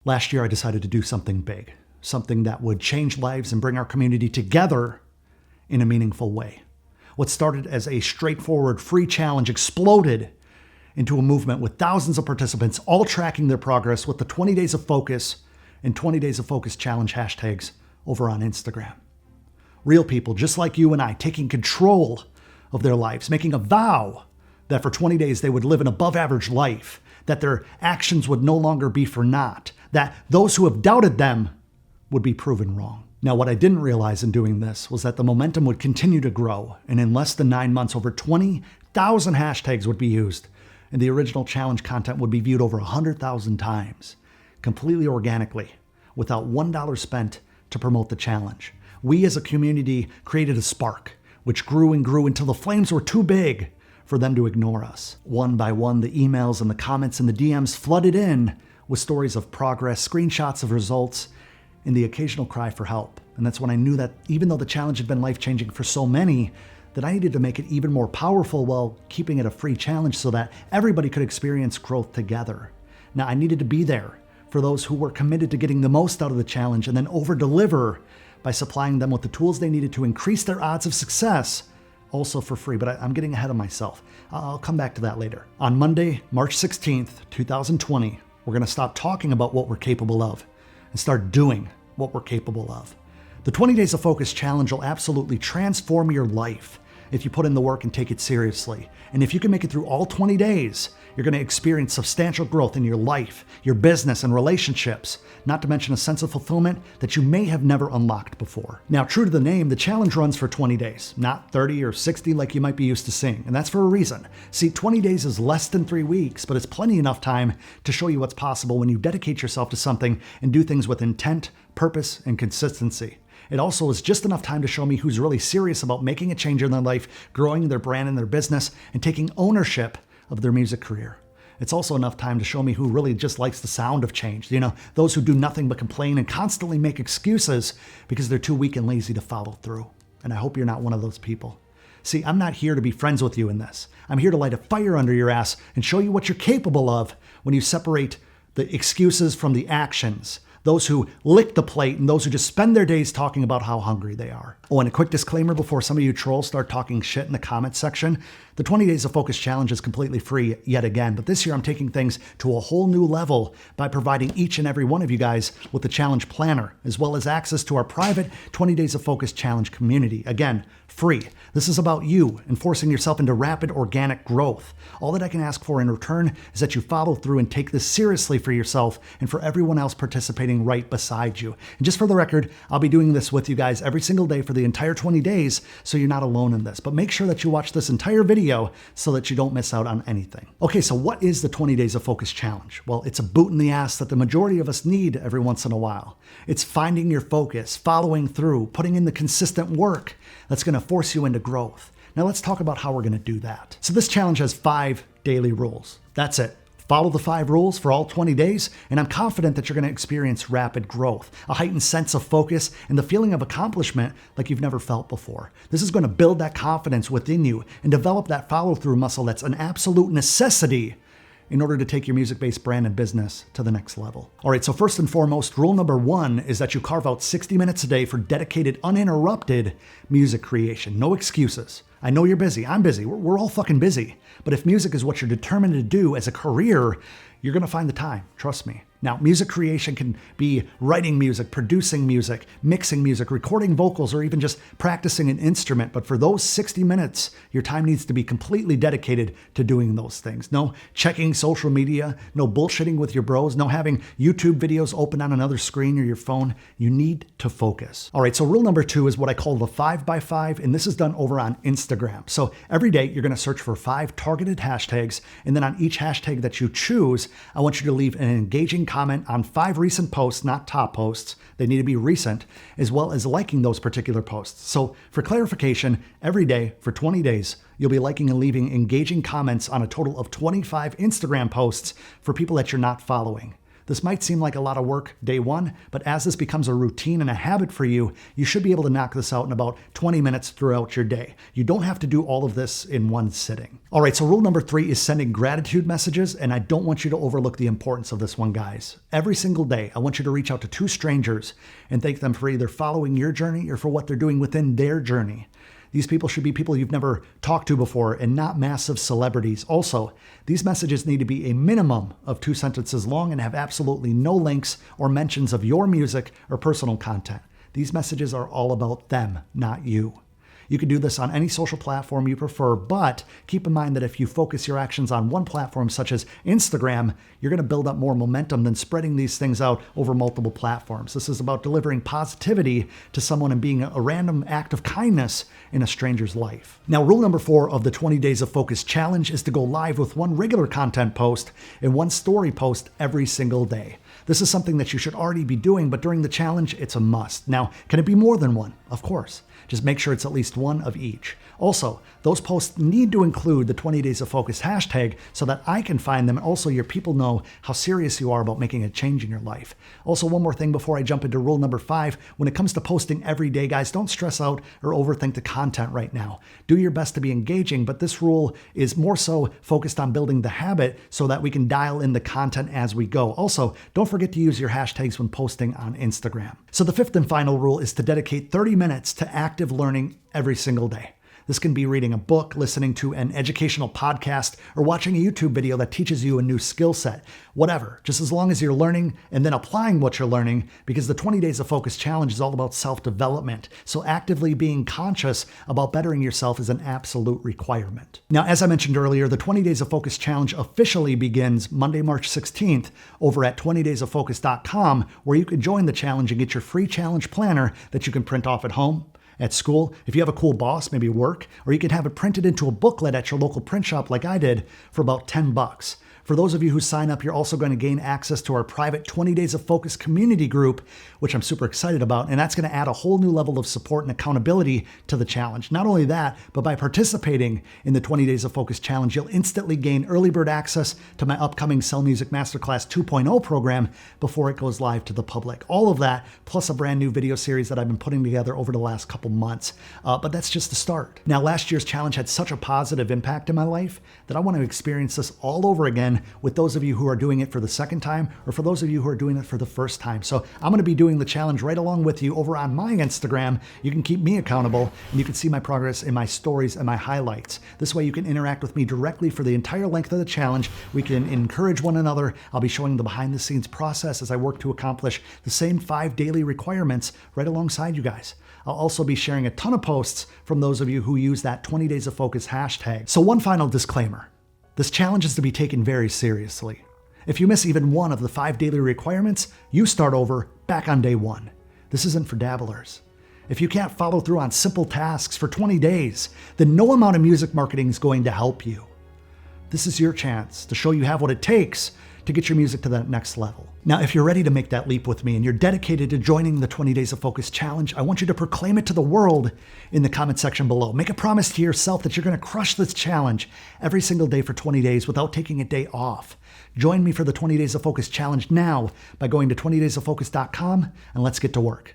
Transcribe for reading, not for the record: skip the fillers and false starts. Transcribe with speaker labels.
Speaker 1: Last year, I decided to do something big, something that would change lives and bring our community together in a meaningful way. What started as a straightforward free challenge exploded into a movement with thousands of participants all tracking their progress with the 20 Days of Focus and 20 Days of Focus challenge hashtags over on Instagram. Real people just like you and I taking control of their lives, making a vow that for 20 days they would live an above average life, that their actions would no longer be for naught, that those who have doubted them would be proven wrong. Now, what I didn't realize in doing this was that the momentum would continue to grow, and in less than 9 months, over 20,000 hashtags would be used, and the original challenge content would be viewed over 100,000 times, completely organically, without $1 spent to promote the challenge. We as a community created a spark, which grew and grew until the flames were too big for them to ignore us. One by one, the emails and the comments and the DMs flooded in with stories of progress, screenshots of results, and the occasional cry for help. And that's when I knew that even though the challenge had been life-changing for so many, that I needed to make it even more powerful while keeping it a free challenge so that everybody could experience growth together. Now, I needed to be there for those who were committed to getting the most out of the challenge and then over-deliver by supplying them with the tools they needed to increase their odds of success, also for free. But I'm getting ahead of myself. I'll come back to that later. On Monday, March 16th, 2020, we're going to stop talking about what we're capable of and start doing what we're capable of. The 20 Days of Focus challenge will absolutely transform your life if you put in the work and take it seriously. And if you can make it through all 20 days, you're going to experience substantial growth in your life, your business, and relationships, not to mention a sense of fulfillment that you may have never unlocked before. Now, true to the name, the challenge runs for 20 days, not 30 or 60 like you might be used to seeing, and that's for a reason. See, 20 days is less than 3 weeks, but it's plenty enough time to show you what's possible when you dedicate yourself to something and do things with intent, purpose, and consistency. It also is just enough time to show me who's really serious about making a change in their life, growing their brand and their business, and taking ownership of their music career. It's also enough time to show me who really just likes the sound of change. You know, those who do nothing but complain and constantly make excuses because they're too weak and lazy to follow through. And I hope you're not one of those people. See, I'm not here to be friends with you in this. I'm here to light a fire under your ass and show you what you're capable of when you separate the excuses from the actions. Those who lick the plate and those who just spend their days talking about how hungry they are. Oh, and a quick disclaimer before some of you trolls start talking shit in the comments section. The 20 Days of Focus challenge is completely free yet again, but this year I'm taking things to a whole new level by providing each and every one of you guys with the challenge planner, as well as access to our private 20 Days of Focus challenge community. Again, free. This is about you and forcing yourself into rapid organic growth. All that I can ask for in return is that you follow through and take this seriously for yourself and for everyone else participating right beside you. And just for the record, I'll be doing this with you guys every single day for the entire 20 days, so you're not alone in this. But make sure that you watch this entire video so that you don't miss out on anything. Okay, so what is the 20 Days of Focus challenge? Well, it's a boot in the ass that the majority of us need every once in a while. It's finding your focus, following through, putting in the consistent work that's going to force you into growth. Now let's talk about how we're going to do that. So this challenge has 5 daily rules. That's it. Follow the 5 rules for all 20 days, and I'm confident that you're going to experience rapid growth, a heightened sense of focus, and the feeling of accomplishment like you've never felt before. This is going to build that confidence within you and develop that follow-through muscle that's an absolute necessity in order to take your music-based brand and business to the next level. All right, so first and foremost, rule number 1 is that you carve out 60 minutes a day for dedicated, uninterrupted music creation. No excuses. I know you're busy. I'm busy. We're all fucking busy. But if music is what you're determined to do as a career, you're going to find the time. Trust me. Now, music creation can be writing music, producing music, mixing music, recording vocals, or even just practicing an instrument. But for those 60 minutes, your time needs to be completely dedicated to doing those things. No checking social media, no bullshitting with your bros, no having YouTube videos open on another screen or your phone. You need to focus. All right, so rule number 2 is what I call the 5x5, and this is done over on Instagram. So every day, you're going to search for 5 targeted hashtags, and then on each hashtag that you choose, I want you to leave an engaging comment on 5 recent posts, not top posts. They need to be recent, as well as liking those particular posts. So for clarification, every day for 20 days, you'll be liking and leaving engaging comments on a total of 25 Instagram posts for people that you're not following. This might seem like a lot of work day one, but as this becomes a routine and a habit for you, you should be able to knock this out in about 20 minutes throughout your day. You don't have to do all of this in one sitting. All right, so rule number 3 is sending gratitude messages, and I don't want you to overlook the importance of this one, guys. Every single day, I want you to reach out to 2 strangers and thank them for either following your journey or for what they're doing within their journey. These people should be people you've never talked to before and not massive celebrities. Also, these messages need to be a minimum of 2 sentences long and have absolutely no links or mentions of your music or personal content. These messages are all about them, not you. You can do this on any social platform you prefer, but keep in mind that if you focus your actions on one platform, such as Instagram, you're going to build up more momentum than spreading these things out over multiple platforms. This is about delivering positivity to someone and being a random act of kindness in a stranger's life. Now, rule number 4 of the 20 Days of Focus Challenge is to go live with 1 regular content post and 1 story post every single day. This is something that you should already be doing, but during the challenge, it's a must. Now, can it be more than 1? Of course. Just make sure it's at least 1 of each. Also, those posts need to include the 20 Days of Focus hashtag so that I can find them and also your people know how serious you are about making a change in your life. Also, one more thing before I jump into rule number 5. When it comes to posting every day, guys, don't stress out or overthink the content right now. Do your best to be engaging, but this rule is more so focused on building the habit so that we can dial in the content as we go. Also, don't forget to use your hashtags when posting on Instagram. So the 5th and final rule is to dedicate 30 minutes to active learning every single day. This can be reading a book, listening to an educational podcast, or watching a YouTube video that teaches you a new skill set. Whatever, just as long as you're learning and then applying what you're learning, because the 20 Days of Focus Challenge is all about self-development. So actively being conscious about bettering yourself is an absolute requirement. Now, as I mentioned earlier, the 20 Days of Focus Challenge officially begins Monday, March 16th over at 20daysofocus.com, where you can join the challenge and get your free challenge planner that you can print off at home, at school, if you have a cool boss, maybe work, or you can have it printed into a booklet at your local print shop like I did for about $10. For those of you who sign up, you're also going to gain access to our private 20 Days of Focus community group, which I'm super excited about, and that's going to add a whole new level of support and accountability to the challenge. Not only that, but by participating in the 20 Days of Focus Challenge, you'll instantly gain early bird access to my upcoming Sell Music Masterclass 2.0 program before it goes live to the public. All of that, plus a brand new video series that I've been putting together over the last couple months. But that's just the start. Now, last year's challenge had such a positive impact in my life that I want to experience this all over again with those of you who are doing it for the second time or for those of you who are doing it for the first time. So I'm going to be doing the challenge right along with you over on my Instagram. You can keep me accountable and you can see my progress in my stories and my highlights. This way you can interact with me directly for the entire length of the challenge. We can encourage one another. I'll be showing the behind the scenes process as I work to accomplish the same 5 daily requirements right alongside you guys. I'll also be sharing a ton of posts from those of you who use that 20 Days of Focus hashtag. So one final disclaimer. This challenge is to be taken very seriously. If you miss even one of the 5 daily requirements, you start over back on day 1. This isn't for dabblers. If you can't follow through on simple tasks for 20 days, then no amount of music marketing is going to help you. This is your chance to show you have what it takes to get your music to that next level. Now, if you're ready to make that leap with me and you're dedicated to joining the 20 Days of Focus Challenge, I want you to proclaim it to the world in the comment section below. Make a promise to yourself that you're going to crush this challenge every single day for 20 days without taking a day off. Join me for the 20 Days of Focus Challenge now by going to 20daysofocus.com and let's get to work.